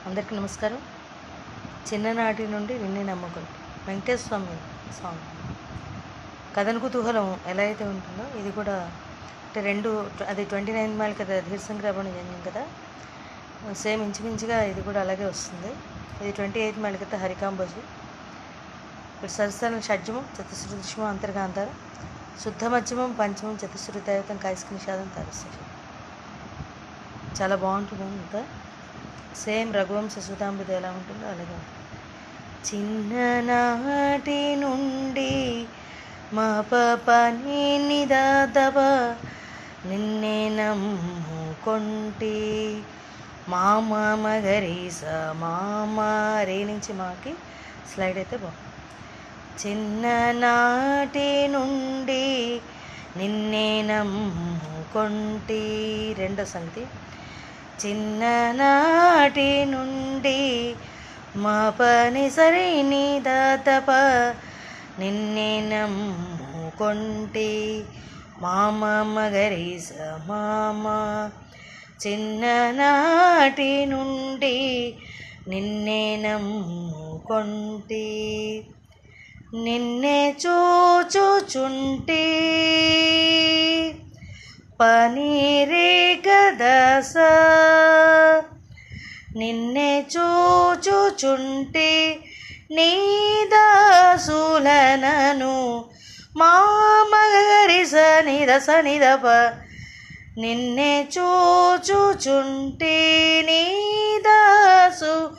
అందరికీ నమస్కారం. చిన్ననాటి నుండి నిన్నే నమ్మకం వెంకటేశ్వర స్వామి సాంగ్. కథన కుతూహలం ఎలా అయితే ఉంటుందో ఇది కూడా అంటే రెండు, అది 29 మైల్ కదా, ధీరసంగ్రామణ జన్యం కదా, సేమ్ ఇంచుమించుగా ఇది కూడా అలాగే వస్తుంది. ఇది 28 మైల్ కదా, హరికాంబోజు. ఇక్కడ సరసన షడ్జమం చతుశ్రుతిష్మం అంతర్గాంధారం శుద్ధ మధ్యమం పంచమం చతుశ్రుతి దైవతం కాయస్క నిషాదం తారస్య. చాలా బాగుంటుంది. ఇంకా సేమ్ రఘువంశ సుధామృత ఎలా ఉంటుందో అలాగే ఉంటుంది. చిన్ననాటి నుండి మా పని నిదాదవ నిన్నే నమ్ముకొంటి మామ మగరీస మామ రే నుంచి మాకి స్లైడ్ అయితే బాగుంది. చిన్ననాటి నుండి నిన్నే నమ్ముకొంటి రెండో సంగతి. చిన్ననాటి నుండి మా పని సరి నీ దాతప నిన్నే నమ్ముకొంటి మామ మగరీస మామ. చిన్ననాటి నుండి నిన్నే నమ్ముకొంటి నిన్నే చూచుచుంటి పనిరే గదస నిన్నే చూచుచుంటి నీ దాసులనను మామగరిస నిదస నిదప నిన్నే చూచుచుంటి నీ దాసులనను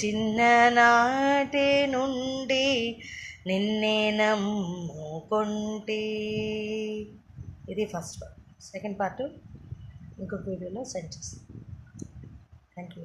చిన్ననాటి నుండి నిన్నే నమ్ముకొంటి. ఇది ఫస్ట్ పార్ట్. సెకండ్ పార్ట్ ఇంకొక వీడియోలో సెండ్ చేస్తాను. Thank you.